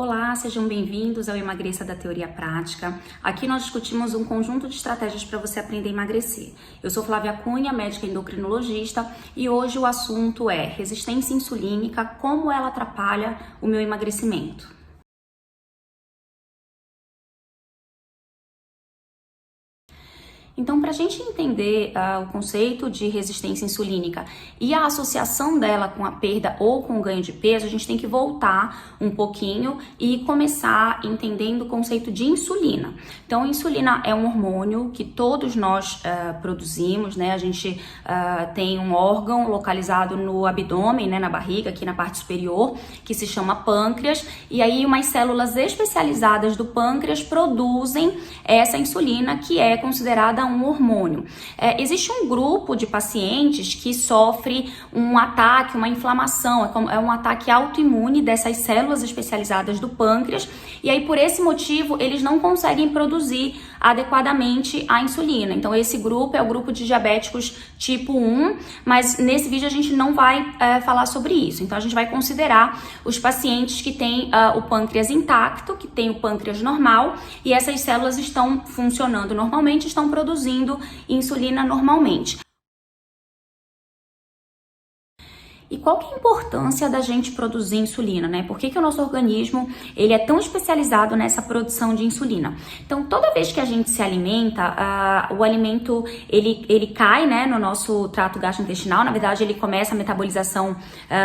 Olá, sejam bem-vindos ao Emagreça da Teoria Prática. Aqui nós discutimos um conjunto de estratégias para você aprender a emagrecer. Eu sou Flávia Cunha, médica endocrinologista, e hoje o assunto é resistência insulínica, como ela atrapalha o meu emagrecimento. Então, para a gente entender o conceito de resistência insulínica e a associação dela com a perda ou com o ganho de peso, a gente tem que voltar um pouquinho e começar entendendo o conceito de insulina. Então, a insulina é um hormônio que todos nós produzimos, né? A gente tem um órgão localizado no abdômen, né? Na barriga, aqui na parte superior, que se chama pâncreas, e aí umas células especializadas do pâncreas produzem essa insulina, que é considerada um hormônio. Existe um grupo de pacientes que sofre um ataque, uma inflamação, é um ataque autoimune dessas células especializadas do pâncreas, e aí por esse motivo eles não conseguem produzir adequadamente a insulina. Então esse grupo é o grupo de diabéticos tipo 1, mas nesse vídeo a gente não vai falar sobre isso. Então a gente vai considerar os pacientes que têm o pâncreas intacto, que tem o pâncreas normal, e essas células estão funcionando normalmente, estão produzindo insulina normalmente. E qual que é a importância da gente produzir insulina, né? Por que o nosso organismo ele é tão especializado nessa produção de insulina? Então, toda vez que a gente se alimenta, o alimento ele cai, né, no nosso trato gastrointestinal. Na verdade, ele começa a metabolização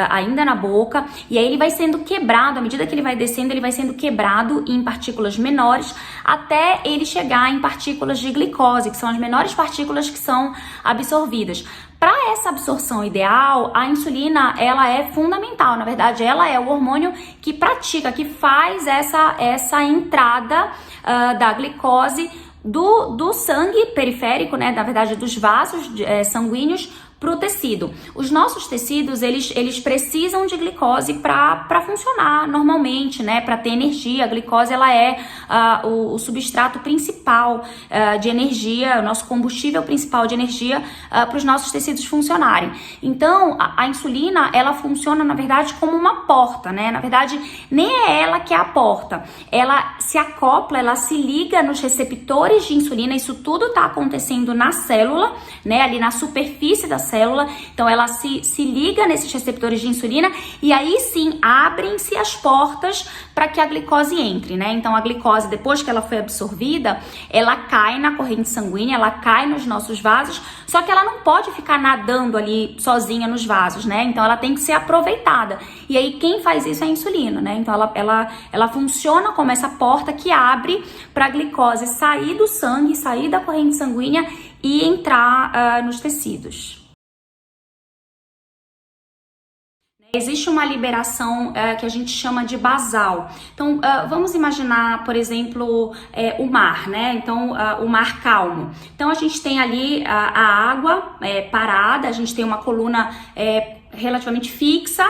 ainda na boca, e aí ele vai sendo quebrado. À medida que ele vai descendo, ele vai sendo quebrado em partículas menores, até ele chegar em partículas de glicose, que são as menores partículas que são absorvidas. Para essa absorção ideal, a insulina ela é fundamental. Na verdade, ela é o hormônio que pratica, que faz essa entrada da glicose do sangue periférico, né? Na verdade, dos vasos sanguíneos para o tecido. Os nossos tecidos, eles precisam de glicose para funcionar normalmente, né? Para ter energia. A glicose, ela é o substrato principal de energia, o nosso combustível principal de energia para os nossos tecidos funcionarem. Então, a insulina, ela funciona, na verdade, como uma porta, né? Na verdade, nem é ela que é a porta. Ela se acopla, ela se liga nos receptores de insulina. Isso tudo está acontecendo na célula, né? Ali na superfície da célula. Então ela se liga nesses receptores de insulina, e aí sim abrem-se as portas para que a glicose entre, né? Então a glicose, depois que ela foi absorvida, ela cai na corrente sanguínea, ela cai nos nossos vasos, só que ela não pode ficar nadando ali sozinha nos vasos, né? Então ela tem que ser aproveitada. E aí quem faz isso é a insulina, né? Então ela funciona como essa porta que abre para a glicose sair do sangue, sair da corrente sanguínea e entrar nos tecidos. Existe uma liberação que a gente chama de basal. Então, vamos imaginar, por exemplo, o mar, né? Então, o mar calmo. Então, a gente tem ali a água parada, a gente tem uma coluna relativamente fixa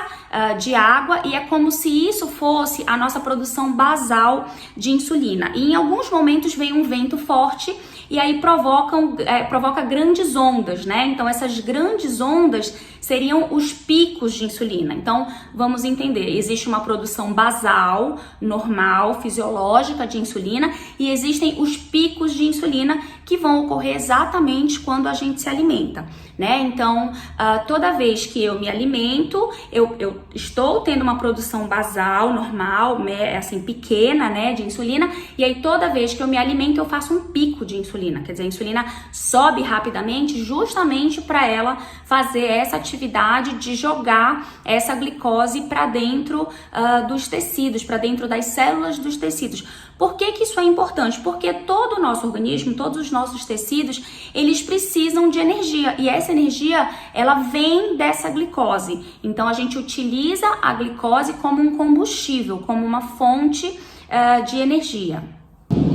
de água, e é como se isso fosse a nossa produção basal de insulina. E em alguns momentos vem um vento forte, e aí provoca grandes ondas, né? Então essas grandes ondas seriam os picos de insulina. Então vamos entender, existe uma produção basal, normal, fisiológica de insulina, e existem os picos de insulina que vão ocorrer exatamente quando a gente se alimenta, né? Então toda vez que eu me alimento, eu estou tendo uma produção basal, normal, assim, pequena, né, de insulina, e aí toda vez que eu me alimento eu faço um pico de insulina. Quer dizer, a insulina sobe rapidamente justamente para ela fazer essa atividade de jogar essa glicose para dentro dos tecidos, para dentro das células dos tecidos. Por que isso é importante? Porque todo o nosso organismo, todos os nossos tecidos, eles precisam de energia, e essa energia, ela vem dessa glicose. Então a gente utiliza a glicose como um combustível, como uma fonte de energia.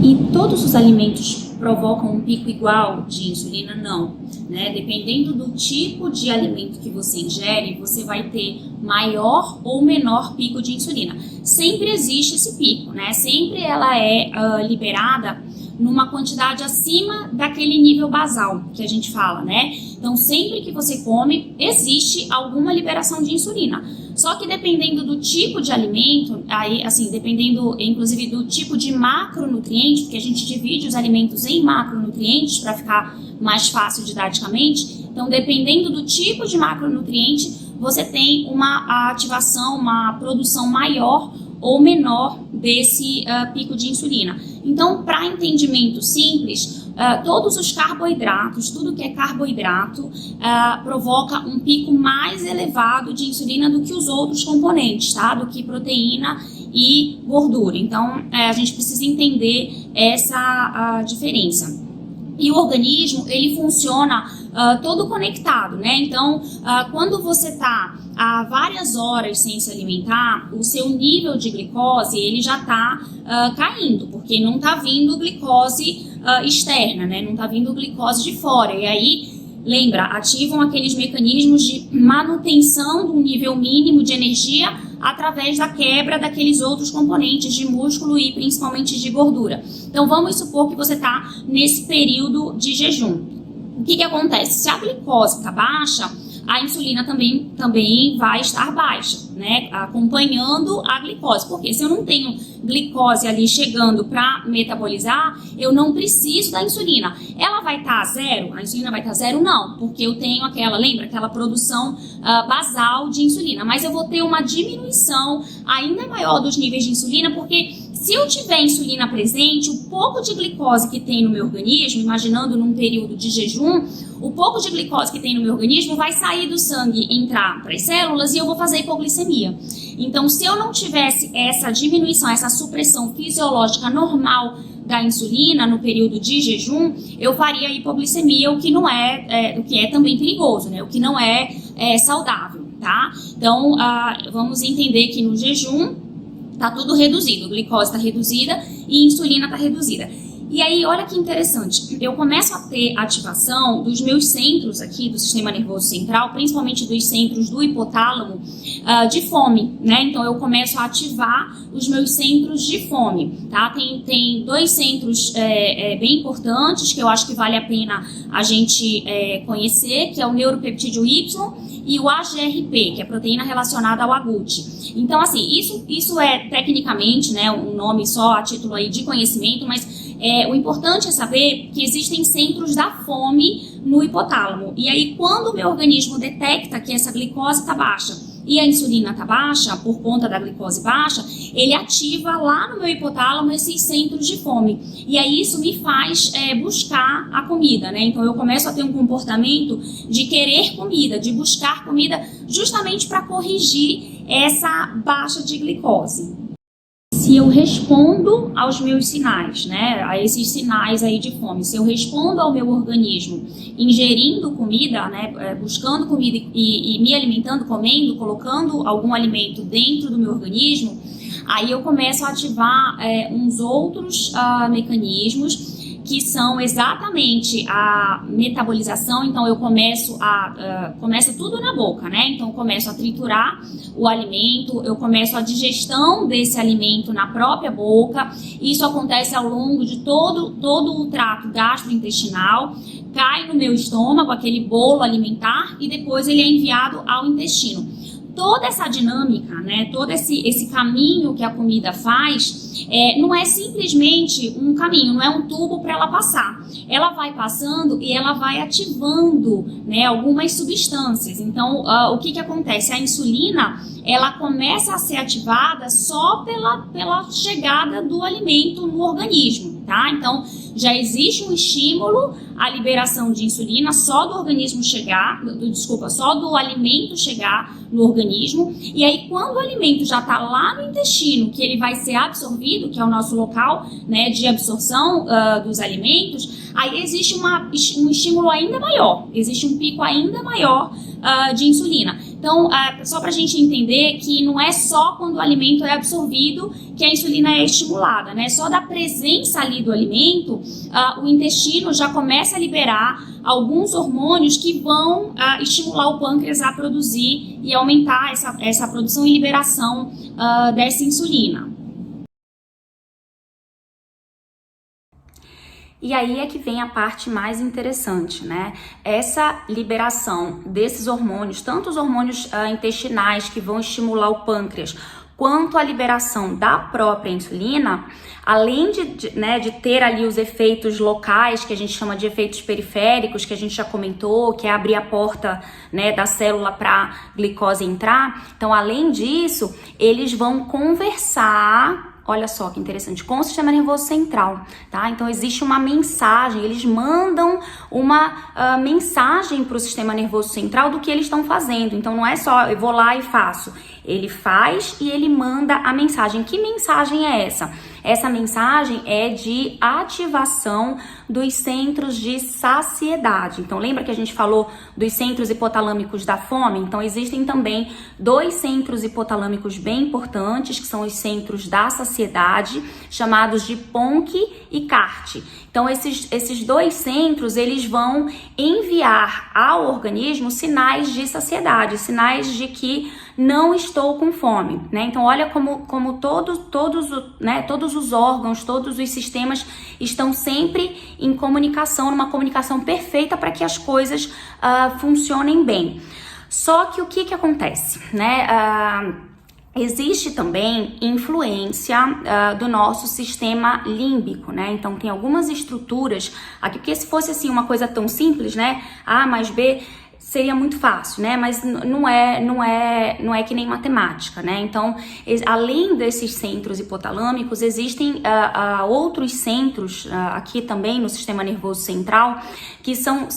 E todos os alimentos provocam um pico igual de insulina? Não, né? Dependendo do tipo de alimento que você ingere, você vai ter maior ou menor pico de insulina. Sempre existe esse pico, né? Sempre ela é liberada numa quantidade acima daquele nível basal que a gente fala, né? Então, sempre que você come, existe alguma liberação de insulina. Só que dependendo do tipo de alimento, aí, assim, dependendo, inclusive, do tipo de macronutriente, porque a gente divide os alimentos em macronutrientes para ficar mais fácil didaticamente. Então, dependendo do tipo de macronutriente, você tem uma ativação, uma produção maior ou menor desse pico de insulina. Então, para entendimento simples, todos os carboidratos, tudo que é carboidrato, provoca um pico mais elevado de insulina do que os outros componentes, tá? Do que proteína e gordura. Então, a gente precisa entender essa diferença. E o organismo, ele funciona todo conectado, né? Então, quando você está há várias horas sem se alimentar, o seu nível de glicose, ele já está caindo, porque não está vindo glicose externa, né? Não está vindo glicose de fora. E aí, lembra, ativam aqueles mecanismos de manutenção de um nível mínimo de energia através da quebra daqueles outros componentes de músculo e principalmente de gordura. Então, vamos supor que você está nesse período de jejum. O que acontece? Se a glicose está baixa, a insulina também vai estar baixa, né? Acompanhando a glicose. Porque se eu não tenho glicose ali chegando para metabolizar, eu não preciso da insulina. Ela vai estar zero? A insulina vai estar zero? Não, porque eu tenho aquela produção basal de insulina. Mas eu vou ter uma diminuição ainda maior dos níveis de insulina, porque se eu tiver insulina presente, o pouco de glicose que tem no meu organismo, imaginando num período de jejum, o pouco de glicose que tem no meu organismo vai sair do sangue, entrar para as células e eu vou fazer hipoglicemia. Então, se eu não tivesse essa diminuição, essa supressão fisiológica normal da insulina no período de jejum, eu faria hipoglicemia, o que é também perigoso, né? O que não é saudável, tá? Então, vamos entender que no jejum tá tudo reduzido, a glicose está reduzida e a insulina está reduzida. E aí, olha que interessante, eu começo a ter ativação dos meus centros aqui do sistema nervoso central, principalmente dos centros do hipotálamo, de fome, né? Então, eu começo a ativar os meus centros de fome, tá? Tem dois centros bem importantes que eu acho que vale a pena a gente conhecer, que é o neuropeptídeo Y e o AGRP, que é a proteína relacionada ao AGUT. Então, assim, isso é tecnicamente, né, um nome só a título aí de conhecimento, mas o importante é saber que existem centros da fome no hipotálamo. E aí, quando o meu organismo detecta que essa glicose está baixa e a insulina está baixa, por conta da glicose baixa, ele ativa lá no meu hipotálamo esses centros de fome. E aí isso me faz buscar a comida, né? Então eu começo a ter um comportamento de querer comida, de buscar comida, justamente para corrigir essa baixa de glicose. Se eu respondo aos meus sinais, né, a esses sinais aí de fome, se eu respondo ao meu organismo ingerindo comida, né, buscando comida e me alimentando, comendo, colocando algum alimento dentro do meu organismo, aí eu começo a ativar uns outros mecanismos que são exatamente a metabolização. Então eu começa tudo na boca, né? Então eu começo a triturar o alimento, eu começo a digestão desse alimento na própria boca. Isso acontece ao longo de todo o trato gastrointestinal, cai no meu estômago, aquele bolo alimentar, e depois ele é enviado ao intestino. Toda essa dinâmica, né, todo esse caminho que a comida faz, não é simplesmente um caminho, não é um tubo para ela passar. Ela vai passando e ela vai ativando, né, algumas substâncias. Então, o que acontece? A insulina, ela começa a ser ativada só pela chegada do alimento no organismo, tá? Então, já existe um estímulo à liberação de insulina só do organismo só do alimento chegar no organismo. E aí, quando o alimento já está lá no intestino, que ele vai ser absorvido, que é o nosso local, né, de absorção dos alimentos, aí existe um estímulo ainda maior, existe um pico ainda maior de insulina. Então, só para a gente entender que não é só quando o alimento é absorvido que a insulina é estimulada, né? Só da presença ali do alimento, o intestino já começa a liberar alguns hormônios que vão estimular o pâncreas a produzir e aumentar essa produção e liberação dessa insulina. E aí é que vem a parte mais interessante, né? Essa liberação desses hormônios, tanto os hormônios intestinais que vão estimular o pâncreas, quanto a liberação da própria insulina, além de ter ali os efeitos locais, que a gente chama de efeitos periféricos, que a gente já comentou, que é abrir a porta, né, da célula para glicose entrar. Então, além disso, eles vão conversar, olha só que interessante, com o sistema nervoso central, tá? Então existe uma mensagem, eles mandam uma mensagem para o sistema nervoso central do que eles estão fazendo. Então não é só eu vou lá e faço, ele faz e ele manda a mensagem. Que mensagem é essa? Essa mensagem é de ativação dos centros de saciedade. Então, lembra que a gente falou dos centros hipotalâmicos da fome? Então, existem também 2 centros hipotalâmicos bem importantes, que são os centros da saciedade, chamados de PONC e CART. Então, esses 2 centros, eles vão enviar ao organismo sinais de saciedade, sinais de que não estou com fome, né? Então, olha como todos os órgãos, todos os sistemas estão sempre em comunicação, numa comunicação perfeita para que as coisas funcionem bem. Só que o que acontece, né? Existe também influência do nosso sistema límbico, né? Então tem algumas estruturas aqui, porque se fosse assim uma coisa tão simples, né? A mais B seria muito fácil, né? Mas não é que nem matemática, né? Então, além desses centros hipotalâmicos, existem outros centros aqui também no sistema nervoso central, que são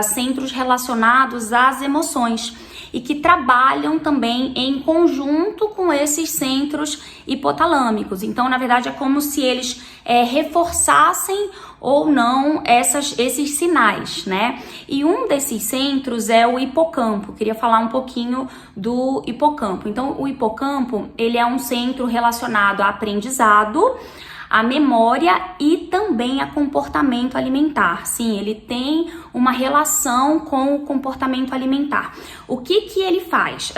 centros relacionados às emoções e que trabalham também em conjunto com esses centros hipotalâmicos. Então, na verdade, é como se eles reforçassem ou não esses sinais, né? E um desses centros é o hipocampo. Queria falar um pouquinho do hipocampo. Então, o hipocampo, ele é um centro relacionado a aprendizado, a memória e também a comportamento alimentar. Sim, ele tem uma relação com o comportamento alimentar. O que ele faz?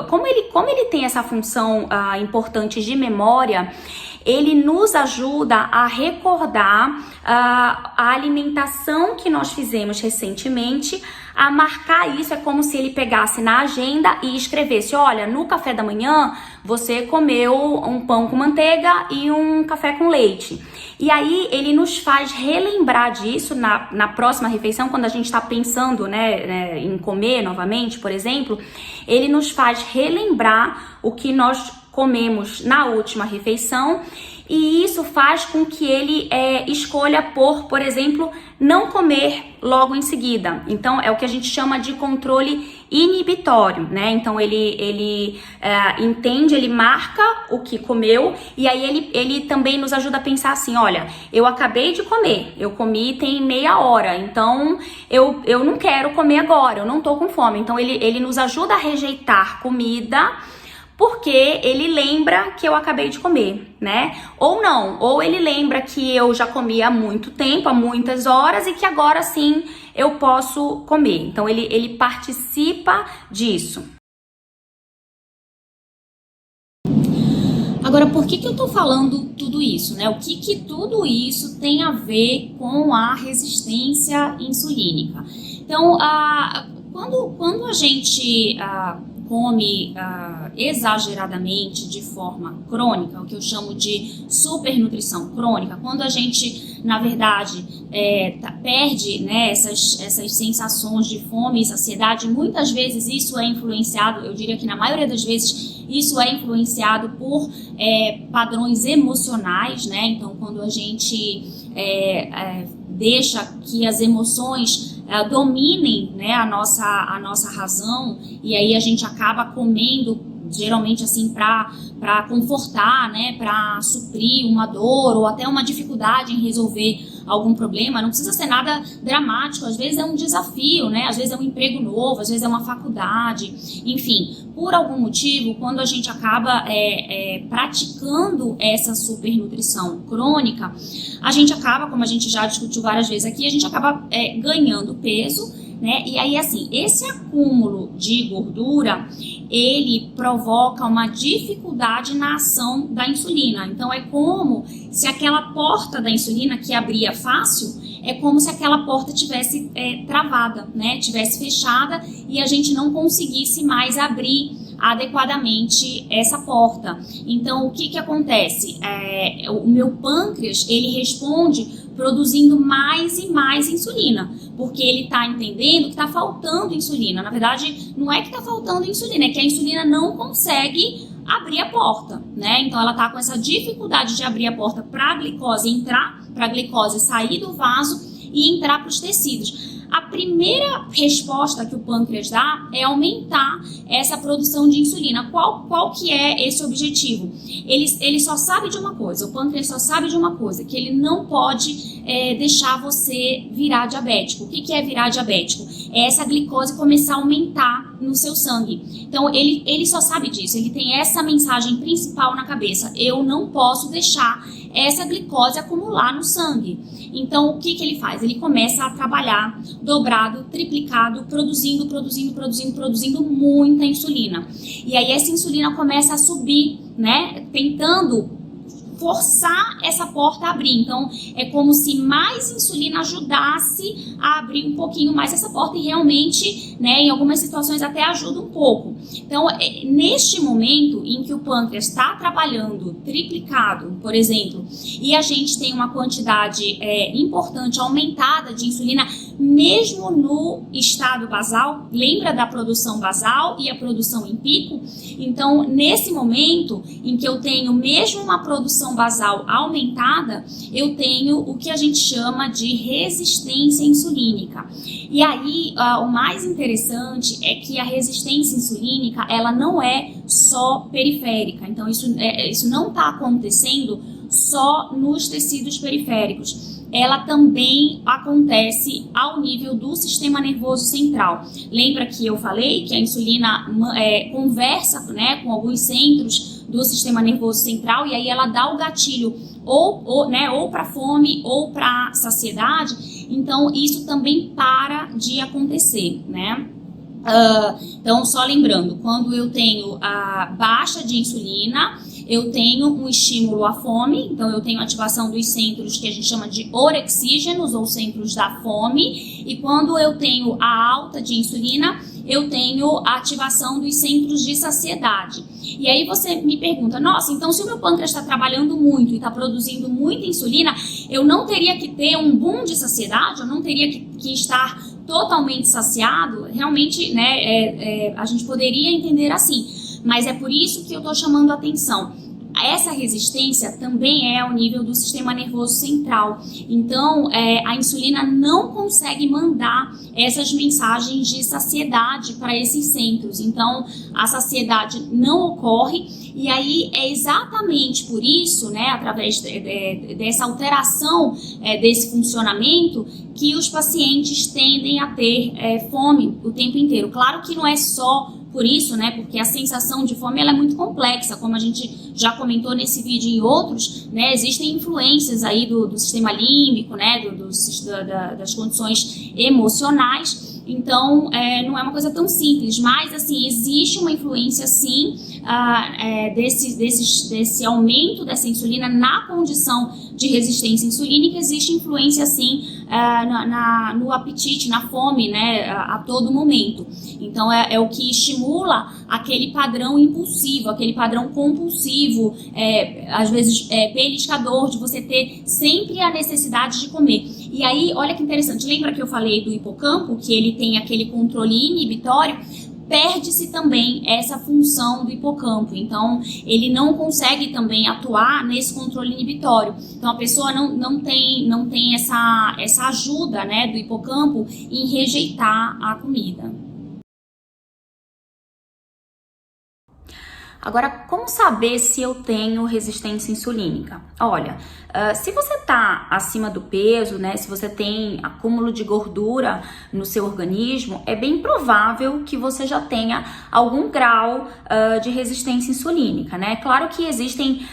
Como ele tem essa função importante de memória, ele nos ajuda a recordar a alimentação que nós fizemos recentemente, a marcar isso. É como se ele pegasse na agenda e escrevesse: olha, no café da manhã você comeu um pão com manteiga e um café com leite. E aí ele nos faz relembrar disso na próxima refeição, quando a gente está pensando, né, em comer novamente, por exemplo, ele nos faz relembrar o que nós comemos na última refeição, e isso faz com que ele escolha por exemplo, não comer logo em seguida. Então, é o que a gente chama de controle inibitório, né? Então, ele entende, ele marca o que comeu, e aí ele também nos ajuda a pensar assim: olha, eu acabei de comer, eu comi tem meia hora, então eu não quero comer agora, eu não tô com fome. Então, ele nos ajuda a rejeitar comida, porque ele lembra que eu acabei de comer, né? Ou não, ou ele lembra que eu já comi há muito tempo, há muitas horas, e que agora sim eu posso comer. Então ele participa disso. Agora, por que eu tô falando tudo isso, né? O que tudo isso tem a ver com a resistência insulínica? Então, quando a gente come exageradamente de forma crônica, o que eu chamo de supernutrição crônica, quando a gente, na verdade, perde, né, essas sensações de fome e saciedade, muitas vezes isso é influenciado, eu diria que na maioria das vezes, isso é influenciado por padrões emocionais, né? Então, quando a gente deixa que as emoções dominem, né, a nossa razão, e aí a gente acaba comendo geralmente assim para confortar, né, para suprir uma dor ou até uma dificuldade em resolver algum problema. Não precisa ser nada dramático, às vezes é um desafio, né, às vezes é um emprego novo, às vezes é uma faculdade, enfim, por algum motivo, quando a gente acaba praticando essa supernutrição crônica, a gente acaba, como a gente já discutiu várias vezes aqui, a gente acaba ganhando peso né? E aí, assim, esse acúmulo de gordura, ele provoca uma dificuldade na ação da insulina. Então, é como se aquela porta da insulina que abria fácil, é como se aquela porta tivesse travada, né? Tivesse fechada e a gente não conseguisse mais abrir adequadamente essa porta. Então, o que que acontece? O meu pâncreas, ele responde produzindo mais e mais insulina, porque ele está entendendo que está faltando insulina. Na verdade, não é que está faltando insulina, é que a insulina não consegue abrir a porta, né? Então, ela está com essa dificuldade de abrir a porta para a glicose entrar, para a glicose sair do vaso e entrar para os tecidos. A primeira resposta que o pâncreas dá é aumentar essa produção de insulina. Qual que é esse objetivo? Ele só sabe de uma coisa, o pâncreas só sabe de uma coisa, que ele não pode deixar você virar diabético. O que é virar diabético? É essa glicose começar a aumentar no seu sangue. Então, ele só sabe disso, ele tem essa mensagem principal na cabeça: eu não posso deixar essa glicose acumular no sangue. Então, o que ele faz? Ele começa a trabalhar dobrado, triplicado, produzindo muita insulina. E aí essa insulina começa a subir, né? Tentando forçar essa porta a abrir. Então, é como se mais insulina ajudasse a abrir um pouquinho mais essa porta e realmente, né, em algumas situações até ajuda um pouco. Então, neste momento em que o pâncreas está trabalhando triplicado, por exemplo, e a gente tem uma quantidade importante, aumentada de insulina, mesmo no estado basal, lembra da produção basal e a produção em pico? Então, nesse momento em que eu tenho mesmo uma produção basal aumentada, eu tenho o que a gente chama de resistência insulínica. E aí, o mais interessante é que a resistência insulínica, ela não é só periférica. Então, isso não está acontecendo só nos tecidos periféricos. Ela também acontece ao nível do sistema nervoso central. Lembra que eu falei que a insulina conversa, né, com alguns centros do sistema nervoso central e aí ela dá o gatilho ou para fome ou para saciedade. Então, isso também para de acontecer, né? Então, só lembrando, quando eu tenho a baixa de insulina, eu tenho um estímulo à fome, então eu tenho ativação dos centros que a gente chama de orexígenos, ou centros da fome, e quando eu tenho a alta de insulina, eu tenho a ativação dos centros de saciedade. E aí você me pergunta, nossa, então se o meu pâncreas está trabalhando muito e está produzindo muita insulina, eu não teria que ter um boom de saciedade? Eu não teria que estar totalmente saciado? Realmente, né, a gente poderia entender assim, mas é por isso que eu estou chamando a atenção. Essa resistência também é ao nível do sistema nervoso central. Então, a insulina não consegue mandar essas mensagens de saciedade para esses centros. Então, a saciedade não ocorre. E aí, é exatamente por isso, né, através dessa alteração desse funcionamento, que os pacientes tendem a ter fome o tempo inteiro. Claro que não é só por isso, né, porque a sensação de fome ela é muito complexa, como a gente já comentou nesse vídeo e em outros, né, existem influências aí do sistema límbico, né, das condições emocionais. Então, não é uma coisa tão simples, mas assim, existe uma influência sim desse aumento dessa insulina na condição de resistência insulínica. Existe influência sim no apetite, na fome, né, a todo momento. Então, é o que estimula aquele padrão impulsivo, aquele padrão compulsivo, às vezes beliscador, de você ter sempre a necessidade de comer. E aí, olha que interessante, lembra que eu falei do hipocampo, que ele tem aquele controle inibitório? Perde-se também essa função do hipocampo, então ele não consegue também atuar nesse controle inibitório. Então a pessoa não tem essa ajuda, né, do hipocampo em rejeitar a comida. Agora, como saber se eu tenho resistência insulínica? Olha, se você tá acima do peso, né, se você tem acúmulo de gordura no seu organismo, é bem provável que você já tenha algum grau de resistência insulínica, né? Claro que existem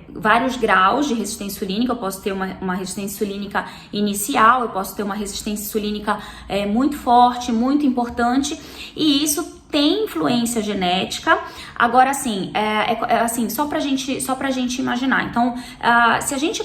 vários graus de resistência insulínica. Eu posso ter uma resistência insulínica inicial, eu posso ter uma resistência insulínica muito forte, muito importante, e isso tem influência genética. Agora, assim, assim, só pra gente imaginar. Então, se a gente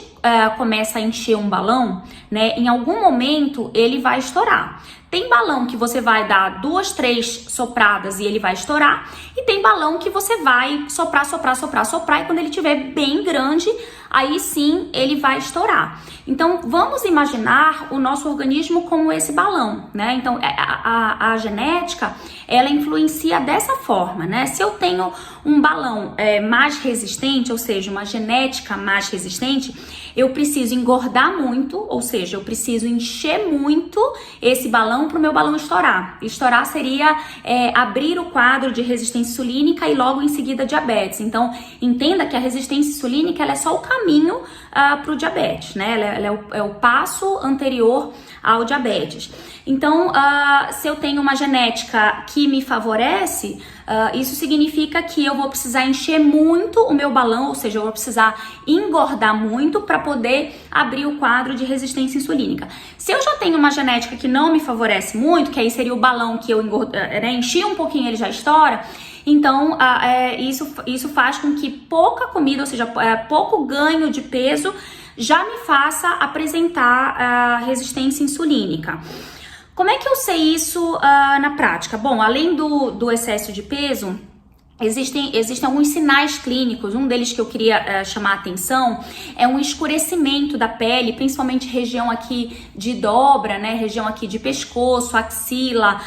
começa a encher um balão, né, em algum momento ele vai estourar. Tem balão que você vai dar 2, 3 sopradas e ele vai estourar, e tem balão que você vai soprar, e quando ele estiver bem grande, aí sim ele vai estourar. Então, vamos imaginar o nosso organismo como esse balão, né? Então, a genética, ela influencia dessa forma, né? Se eu tenho um balão mais resistente, ou seja, uma genética mais resistente, eu preciso engordar muito, ou seja, eu preciso encher muito esse balão para o meu balão estourar. Estourar seria abrir o quadro de resistência insulínica e logo em seguida diabetes. Então, entenda que a resistência insulínica, ela é só o caminho para o diabetes, né? Ela é o passo anterior ao diabetes. Então, se eu tenho uma genética que me favorece, isso significa que eu vou precisar encher muito o meu balão, ou seja, eu vou precisar engordar muito para poder abrir o quadro de resistência insulínica. Se eu já tenho uma genética que não me favorece muito, que aí seria o balão que eu enchi um pouquinho, ele já estoura. Então, isso faz com que pouca comida, ou seja, pouco ganho de peso, já me faça apresentar resistência insulínica. Como é que eu sei isso na prática? Bom, além do excesso de peso, existem alguns sinais clínicos. Um deles que eu queria chamar a atenção é um escurecimento da pele, principalmente região aqui de dobra, né? Região aqui de pescoço, axila,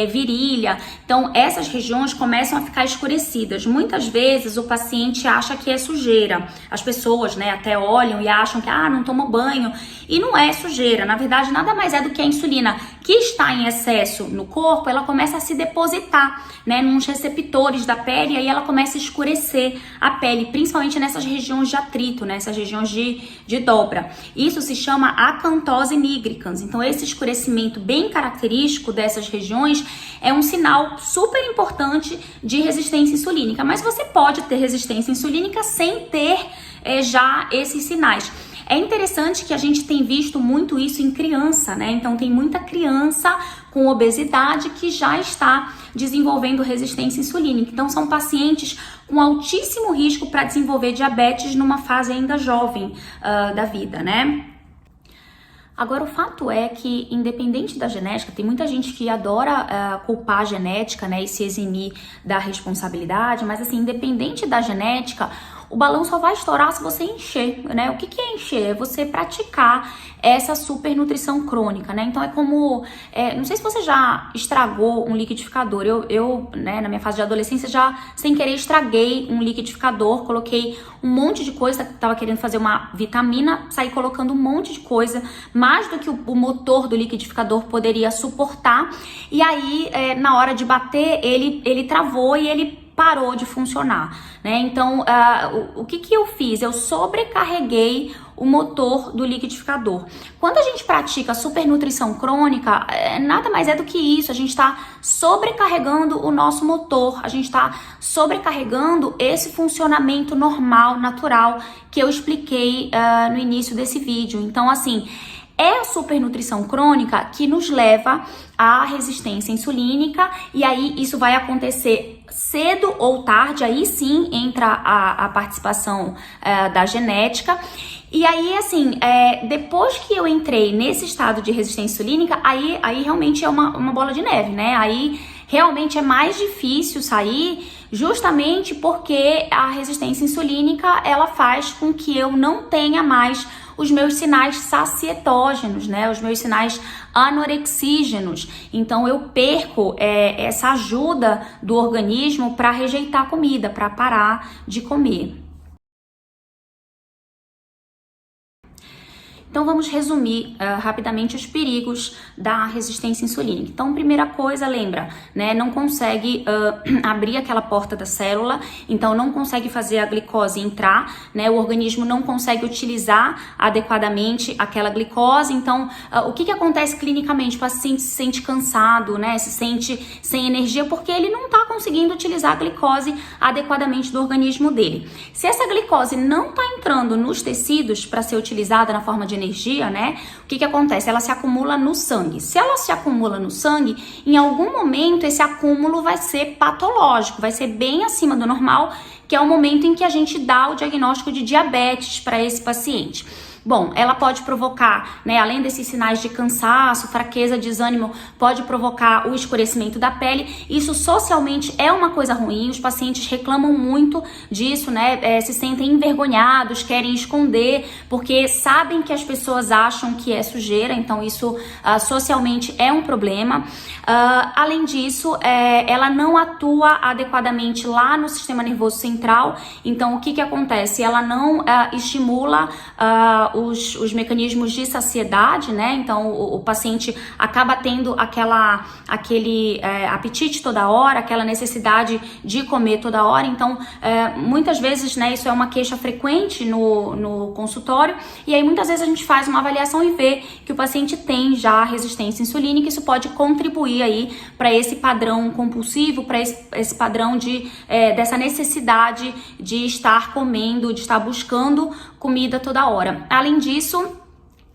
virilha. Então, essas regiões começam a ficar escurecidas. Muitas vezes o paciente acha que é sujeira. As pessoas, né, até olham e acham que, não tomo banho. E não é sujeira. Na verdade, nada mais é do que a insulina que está em excesso no corpo, ela começa a se depositar, né, nos receptores da pele, e aí ela começa a escurecer a pele, principalmente nessas regiões de atrito, nessas regiões de dobra. Isso se chama acantose nigricans. Então, esse escurecimento bem característico dessas regiões é um sinal super importante de resistência insulínica. Mas você pode ter resistência insulínica sem ter já esses sinais. É interessante que a gente tem visto muito isso em criança, né? Então, tem muita criança com obesidade que já está desenvolvendo resistência insulínica. Então, são pacientes com altíssimo risco para desenvolver diabetes numa fase ainda jovem da vida, né? Agora, o fato é que, independente da genética, tem muita gente que adora culpar a genética, né, e se eximir da responsabilidade, mas assim, independente da genética, o balão só vai estourar se você encher, né? O que é encher? É você praticar essa supernutrição crônica, né? Então é como, não sei se você já estragou um liquidificador. Eu, né, na minha fase de adolescência, já sem querer estraguei um liquidificador, coloquei um monte de coisa, tava querendo fazer uma vitamina, saí colocando um monte de coisa, mais do que o motor do liquidificador poderia suportar, e aí na hora de bater, ele travou e ele parou de funcionar, né? Então, o que eu fiz? Eu sobrecarreguei o motor do liquidificador. Quando a gente pratica supernutrição crônica, nada mais é do que isso. A gente está sobrecarregando o nosso motor, a gente está sobrecarregando esse funcionamento normal, natural, que eu expliquei no início desse vídeo. Então, assim, é a supernutrição crônica que nos leva à resistência insulínica, e aí isso vai acontecer cedo ou tarde, aí sim entra a participação da genética. E aí, assim, depois que eu entrei nesse estado de resistência insulínica, aí realmente é uma bola de neve, né? Aí realmente é mais difícil sair, justamente porque a resistência insulínica, ela faz com que eu não tenha mais os meus sinais sacietógenos, né? Os meus sinais anorexígenos. Então eu perco essa ajuda do organismo para rejeitar a comida, para parar de comer. Então vamos resumir rapidamente os perigos da resistência insulínica. Então, primeira coisa, lembra, né, não consegue abrir aquela porta da célula, então não consegue fazer a glicose entrar, né, o organismo não consegue utilizar adequadamente aquela glicose. Então, o que acontece clinicamente? O paciente se sente cansado, né, se sente sem energia porque ele não está conseguindo utilizar a glicose adequadamente do organismo dele. Se essa glicose não está entrando nos tecidos para ser utilizada na forma de energia, né? O que acontece? Ela se acumula no sangue. Se ela se acumula no sangue, em algum momento esse acúmulo vai ser patológico, vai ser bem acima do normal, que é o momento em que a gente dá o diagnóstico de diabetes para esse paciente. Bom, ela pode provocar, né, além desses sinais de cansaço, fraqueza, desânimo, pode provocar o escurecimento da pele. Isso socialmente é uma coisa ruim, os pacientes reclamam muito disso, né, se sentem envergonhados, querem esconder, porque sabem que as pessoas acham que é sujeira, então isso socialmente é um problema. Além disso, ela não atua adequadamente lá no sistema nervoso central, então o que acontece? Ela não estimula os mecanismos de saciedade, né? Então o paciente acaba tendo aquele apetite toda hora, aquela necessidade de comer toda hora. Então muitas vezes, né, isso é uma queixa frequente no consultório, e aí muitas vezes a gente faz uma avaliação e vê que o paciente tem já resistência insulínica. Isso pode contribuir aí para esse padrão compulsivo, para esse padrão dessa necessidade de estar comendo, de estar buscando comida toda hora. Além disso,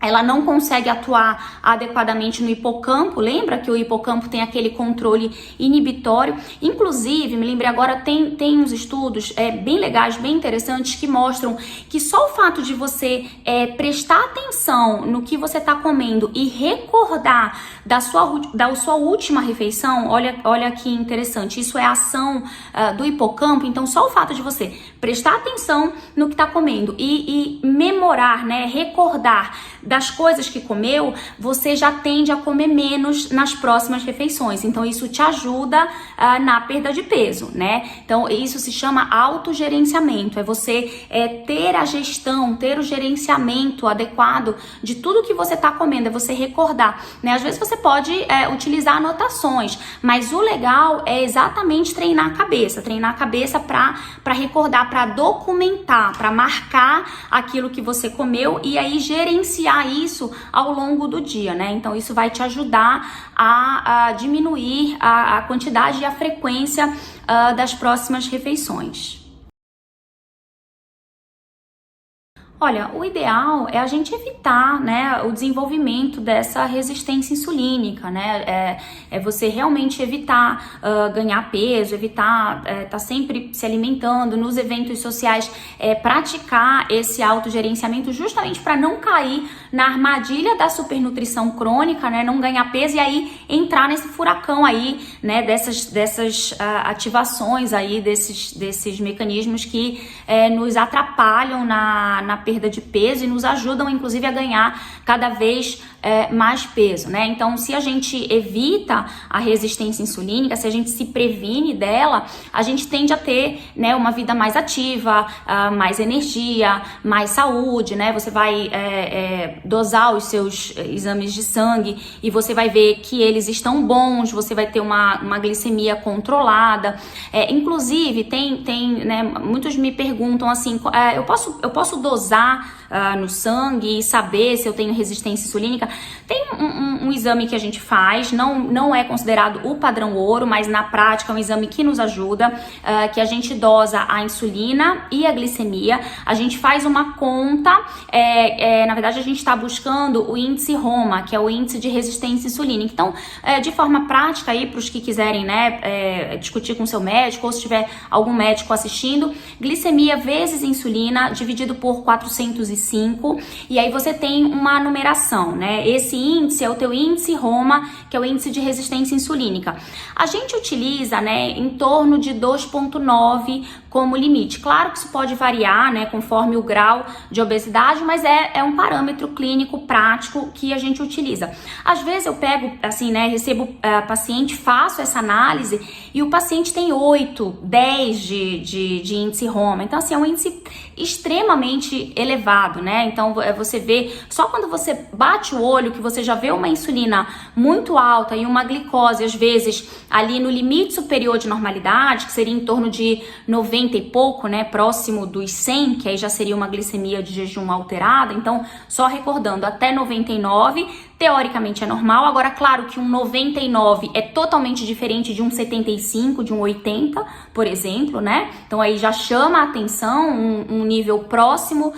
ela não consegue atuar adequadamente no hipocampo. Lembra que o hipocampo tem aquele controle inibitório? Inclusive, me lembrei agora, tem uns estudos bem legais, bem interessantes, que mostram que só o fato de você prestar atenção no que você está comendo e recordar da sua última refeição, olha que interessante, isso é a ação do hipocampo. Então, só o fato de você prestar atenção no que está comendo e memorar, né, recordar das coisas que comeu, você já tende a comer menos nas próximas refeições. Então isso te ajuda na perda de peso, né? Então isso se chama autogerenciamento, é você ter a gestão, ter o gerenciamento adequado de tudo que você está comendo, é você recordar, né? Às vezes você pode utilizar anotações, mas o legal é exatamente treinar a cabeça para recordar, para documentar, para marcar aquilo que você comeu e aí gerenciar isso ao longo do dia, né? Então isso vai te ajudar a diminuir a quantidade e a frequência das próximas refeições. Olha, o ideal é a gente evitar, né, o desenvolvimento dessa resistência insulínica, né? É você realmente evitar ganhar peso, evitar tá sempre se alimentando nos eventos sociais, praticar esse autogerenciamento justamente para não cair na armadilha da supernutrição crônica, né? Não ganhar peso e aí entrar nesse furacão aí, né? Dessas ativações aí, desses mecanismos que nos atrapalham na perda de peso e nos ajudam, inclusive, a ganhar cada vez mais peso, né? Então, se a gente evita a resistência insulínica, se a gente se previne dela, a gente tende a ter, né, uma vida mais ativa, mais energia, mais saúde, né? Você vai dosar os seus exames de sangue e você vai ver que eles estão bons, você vai ter uma glicemia controlada. Inclusive, né, muitos me perguntam assim, eu posso dosar no sangue e saber se eu tenho resistência insulínica? Tem um exame que a gente faz, não é considerado o padrão ouro, mas na prática é um exame que nos ajuda, que a gente dosa a insulina e a glicemia, a gente faz uma conta, na verdade a gente está buscando o índice ROMA, que é o índice de resistência insulínica. Então, de forma prática aí, para os que quiserem, né, discutir com seu médico, ou se tiver algum médico assistindo, glicemia vezes insulina dividido por 405, e aí você tem uma numeração, né? Esse índice é o teu índice ROMA, que é o índice de resistência insulínica. A gente utiliza, né, em torno de 2,9 como limite. Claro que isso pode variar, né, conforme o grau de obesidade, mas é um parâmetro clínico prático que a gente utiliza. Às vezes eu pego, assim, né, recebo paciente, faço essa análise e o paciente tem 8, 10 de índice ROMA. Então, assim, é um índice extremamente elevado, né? Então você vê, só quando você bate o olho que você já vê uma insulina muito alta e uma glicose, às vezes, ali no limite superior de normalidade, que seria em torno de 90 e pouco, né? Próximo dos 100, que aí já seria uma glicemia de jejum alterada. Então, só recordando, até 99, teoricamente é normal. Agora, claro que um 99 é totalmente diferente de um 75, de um 80, por exemplo, né? Então, aí já chama a atenção, um nível próximo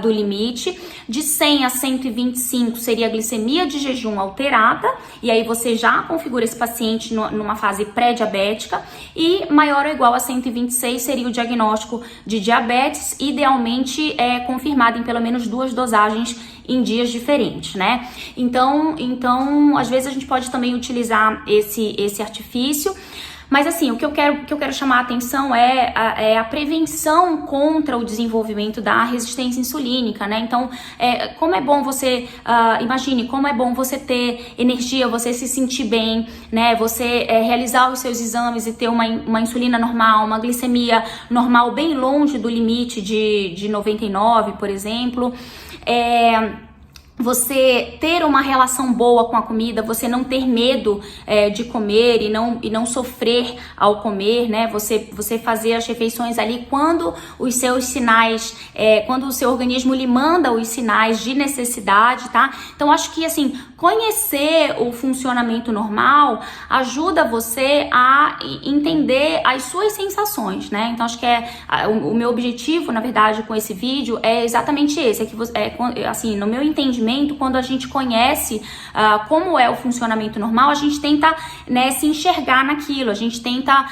do limite. De 100 a 125 seria a glicemia de jejum alterada, e aí você já configura esse paciente numa fase pré-diabética, e maior ou igual a 126 seria o diagnóstico de diabetes, idealmente confirmado em pelo menos 2 dosagens em dias diferentes, né? Então, às vezes a gente pode também utilizar esse artifício. Mas assim, o que eu quero chamar a atenção é a prevenção contra o desenvolvimento da resistência insulínica, né? Então, como é bom você, imagine, como é bom você ter energia, você se sentir bem, né? Você realizar os seus exames e ter uma insulina normal, uma glicemia normal bem longe do limite de 99, por exemplo. Você ter uma relação boa com a comida, você não ter medo de comer e não sofrer ao comer, né? Você fazer as refeições ali quando os seus sinais, quando o seu organismo lhe manda os sinais de necessidade, tá? Então, acho que, assim, conhecer o funcionamento normal ajuda você a entender as suas sensações, né? Então, acho que o meu objetivo, na verdade, com esse vídeo é exatamente esse, assim, no meu entendimento, quando a gente conhece como é o funcionamento normal, a gente tenta, né, se enxergar naquilo, a gente tenta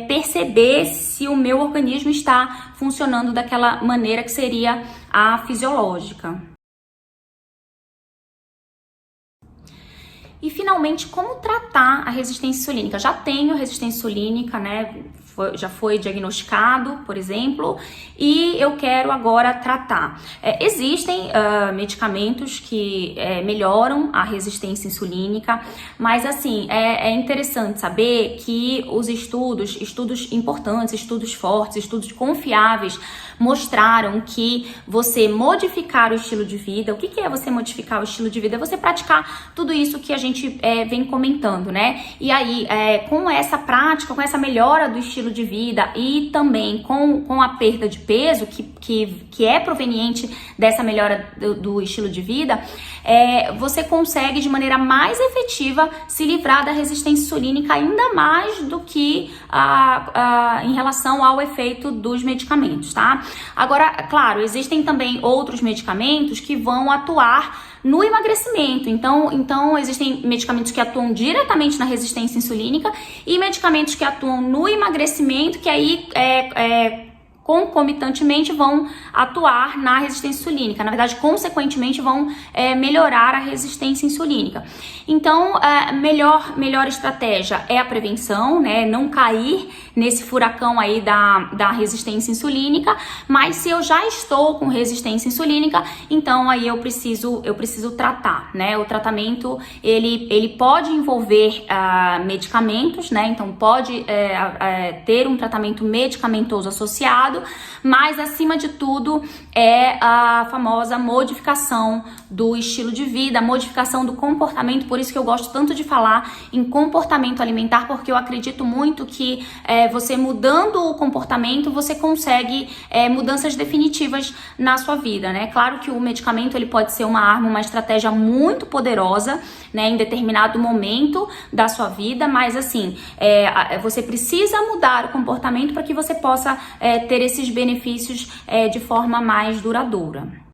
perceber se o meu organismo está funcionando daquela maneira que seria a fisiológica. E finalmente, como tratar a resistência insulínica? Já tenho resistência insulínica, né? Já foi diagnosticado, por exemplo, e eu quero agora tratar. Existem medicamentos que melhoram a resistência insulínica, mas assim, é interessante saber que os estudos importantes, estudos fortes, estudos confiáveis, mostraram que você modificar o estilo de vida, o que é você modificar o estilo de vida? É você praticar tudo isso que a gente vem comentando, né? E aí, com essa prática, com essa melhora do estilo de vida e também com a perda de peso, que é proveniente dessa melhora do estilo de vida, você consegue de maneira mais efetiva se livrar da resistência insulínica ainda mais do que em relação ao efeito dos medicamentos, tá? Agora, claro, existem também outros medicamentos que vão atuar no emagrecimento. Então existem medicamentos que atuam diretamente na resistência insulínica e medicamentos que atuam no emagrecimento, que aí concomitantemente vão atuar na resistência insulínica. Na verdade, consequentemente, vão melhorar a resistência insulínica. Então, melhor estratégia é a prevenção, né? Não cair nesse furacão aí da resistência insulínica. Mas se eu já estou com resistência insulínica, então aí eu preciso tratar, né? O tratamento, ele pode envolver medicamentos, né? Então, pode ter um tratamento medicamentoso associado, mas acima de tudo é a famosa modificação do estilo de vida, modificação do comportamento. Por isso que eu gosto tanto de falar em comportamento alimentar, porque eu acredito muito que você mudando o comportamento, você consegue mudanças definitivas na sua vida, né? Claro que o medicamento ele pode ser uma arma, uma estratégia muito poderosa, né, em determinado momento da sua vida, mas assim, você precisa mudar o comportamento para que você possa ter esses benefícios de forma mais duradoura.